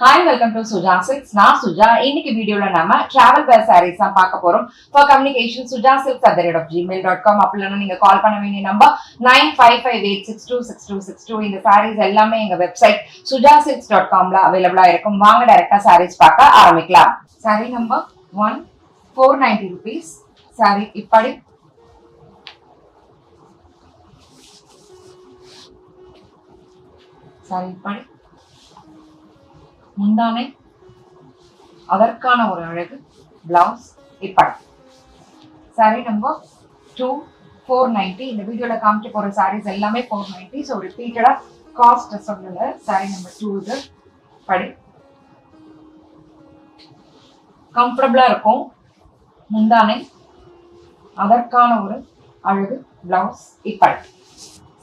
Hi, welcome to Suja Silks. நான் சுஜா. இன்னைக்கு வீடியோல நாம டிராவல் வேர் சாரீஸ் தான் பார்க்க போறோம். For communication sujasilks@gmail.com அப்பலனா நீங்க கால் பண்ண வேண்டிய நம்பர் 9558626262. இந்த சாரீஸ் எல்லாமே எங்க வெப்சைட் sujasilks.comல அவைலபிளா இருக்கும். வாங்க டைரக்டா சாரீஸ் பார்க்க ஆரம்பிக்கலாம். Sorry number 1 490 rupees. சாரி இப்படி சாரி இப்படி முந்தானை அதற்கான ஒரு அழகு பிளவுஸ் இப்படி சாரி நம்பர் 2 490. இந்த வீடியோல காமிக்க போற சாரீஸ் எல்லாமே 490. ஸோ ரிப்பீட்டடா காஸ்ட் சொல்லல. சாரி நம்பர் 2 இது படி கம்ஃபர்டபுளா இருக்கும். முந்தானை அதற்கான ஒரு அழகு பிளவுஸ் இப்படி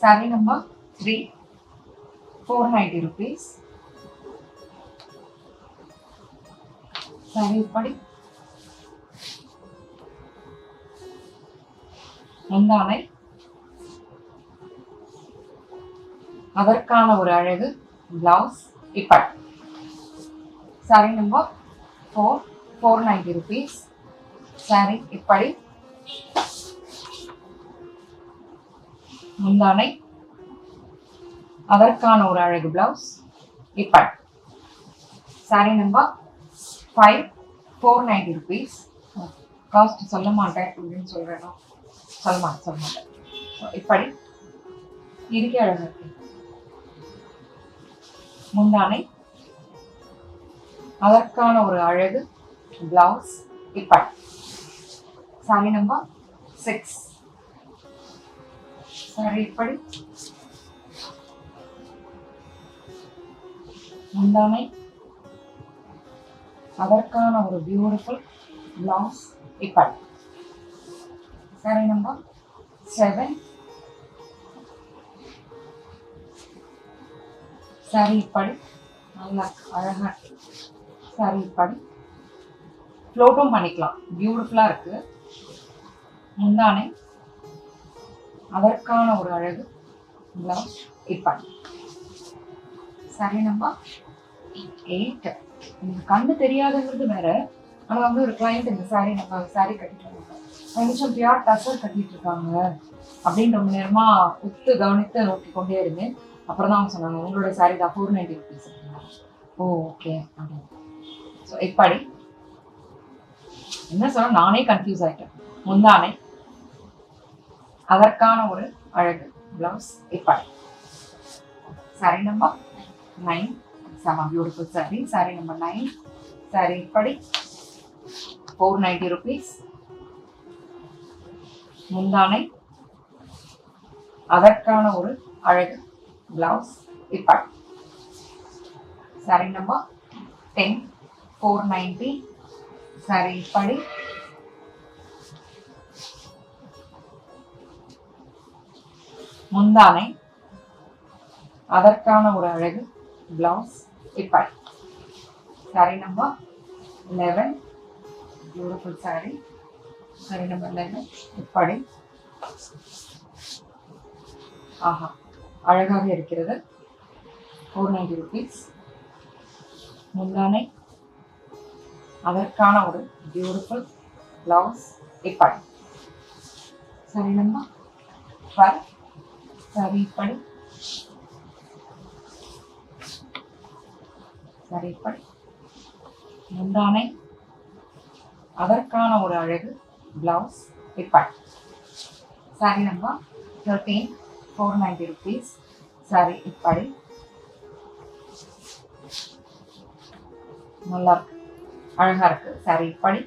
சாரி நம்பர் 3 490 rupees. சாரி இப்படி முந்தானை அதற்கான ஒரு அழகு பிளவுஸ் இப்படி சாரி நம்பர் 4 490 rupees. சாரி இப்படி முந்தானை அதற்கான ஒரு அழகு பிளவுஸ் இப்படி சாரி நம்பர் 5 490 rupees. காஸ்ட் சொல்ல மாட்டேன் அப்படின்னு சொல்றேன். சொல்ல மாட்டேன். இப்படி இதுக்கே அழகா இருக்கு. முந்தானை அதற்கான ஒரு அழகு பிளவுஸ் இப்படி சாரி நம்பர் 6. சாரி இப்படி முந்தானை அதற்கான ஒரு பியூட்டிஃபுல் பிளவுஸ் இப்படி சாரி நம்பர் 7. சாரி இப்படி நல்லா அழகா சாரி இப்படி ஃப்ளோட்டும் பண்ணிக்கலாம். பியூட்டிஃபுல்லா இருக்கு. முந்தானை அதற்கான ஒரு அழகு பிளவுஸ் இப்படி சாரி நம்பர் 8. எனக்கு கண்ணு தெரியாதுங்கிறது வேற. ஆனா வந்து ஒரு கிளைண்ட் இந்த சாரி நம்ம சாரி கட்டிட்டு இருக்காங்க, நிமிஷம் பியார் டசர் கட்டிட்டு இருக்காங்க அப்படின்னு ரொம்ப நேரமா உத்து கவனித்து நோக்கி கொண்டே இருந்தேன். அப்புறம் தான் அவங்க சொன்னாங்க உங்களோட சாரி தான் 490 rupees அப்படின்னா. ஓ ஓகே அப்படின்னு. ஸோ இப்படி என்ன சொல்ல நானே கன்ஃபியூஸ் ஆயிட்டேன். முந்தானை அதற்கான ஒரு அழகு பிளவுஸ் இப்படி sorry number 9. Some beautiful saree. Saree number 9. Saree இப்படி 490 rupees. முந்தானை அதற்கான ஒரு அழகு பிளவுஸ் இப்படி சாரி நம்பர் 10 490. சாரி இப்படி முந்தானை அதற்கான ஒரு அழகு பிளவுஸ் இப்படி sorry number 11. Beautiful sorry. Sorry number 11 இப்படி ஆஹா அழகாக இருக்கிறது. 490 rupees. முந்தானை அதற்கான ஒரு பியூட்டிஃபுல் பிளவுஸ் இப்படி சாரி நம்பர் 12. சாரி இப்படி சாரி இப்படி முந்தானை அதற்கான ஒரு அழகு பிளவுஸ் இப்படி சாரி நம்பர் 13 490 rupees. சாரி இப்படி நல்லா இருக்கு, அழகா இருக்கு. சாரி இப்படி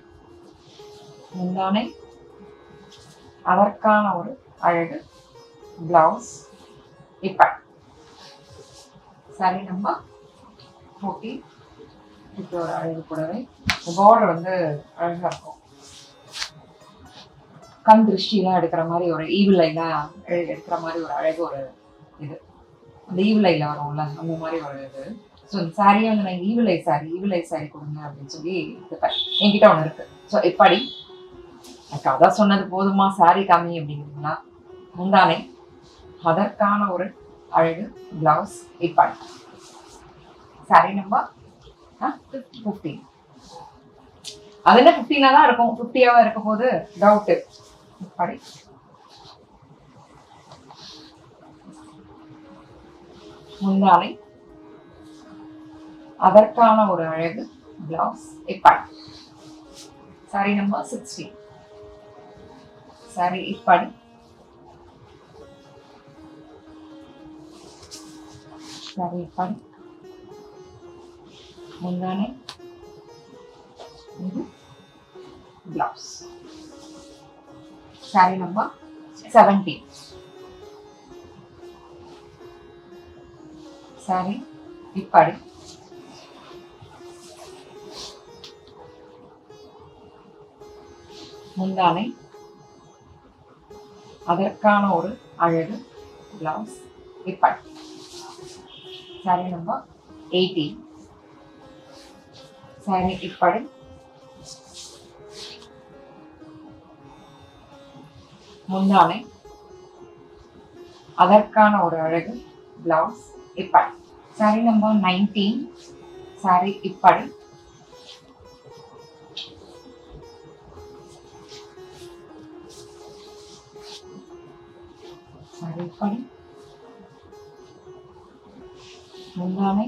முந்தானை அதற்கான ஒரு அழகு பிளவுஸ் இப்படி சாரி நம்பர் 14. இப்போ ஒரு அழகு புடவை. பார்டர் வந்து அழகா இருக்கும். கண் திருஷ்டிலாம் எடுக்கிற மாதிரி ஒரு ஈவில் ஐலாம் எடுக்கிற மாதிரி ஒரு அழகு ஒரு இது அந்த ஈவில் ஐல வரும்ல அந்த மாதிரி ஒரு இது. ஸோ இந்த சாரியை வந்து நான் ஈவில் ஐ சாரி கொடுங்க அப்படின்னு சொல்லி என்கிட்ட ஒன்று இருக்கு. ஸோ இப்படி எனக்கு அதான் சொன்னது போதுமா சாரி காமி அப்படிங்கிறீங்களா. முந்தானை அதற்கான ஒரு அழகு பிளவுஸ் இப்படி சாரி நம்பர் 50. அது என்ன 15 தான் இருக்கும், 50ஆவா இருக்க போது டவுட். இப்படி முந்தானை, அதற்கான ஒரு அழகு பிளவுஸ். இப்படி சாரி நம்பர் 60. சாரி இப்படி சாரி இப்படி முந்தானை, இது பிளவுஸ். Sorry number 70. சாரி இப்படி முந்தானை, அதற்கான ஒரு அழகு பிளவுஸ். இப்படி சாரி நம்பர் 80. சாரி இப்படி முந்தானை, அதற்கான ஒரு அழகு பிளவுஸ். இப்படி சாரி நம்பர் 19. சாரி இப்படி சாரி இப்படி முந்தானை,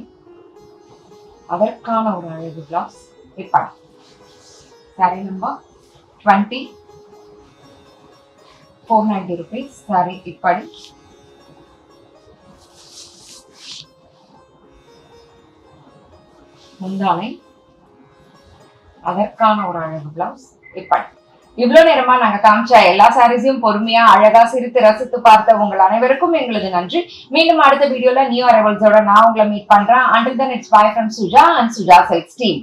அதற்கான ஒரு அழகு பிளவுஸ். இப்படி சாரி நம்பர் 20. 490 rupees. சாரி இப்படி முந்தானை, அதற்கான ஒரு அழகு பிளவுஸ். இப்படி இவ்வளவு நேரமா நாங்க காமிச்ச எல்லா சாரீஸையும் பொறுமையா அழகா சிரித்து ரசித்து பார்த்த உங்கள் அனைவருக்கும் எங்களது நன்றி. மீண்டும் அடுத்த வீடியோல நியூ அரைவல்ஸோட நான் உங்களை மீட் பண்றேன். Until then, it's bye from Suja and Suja Silks team.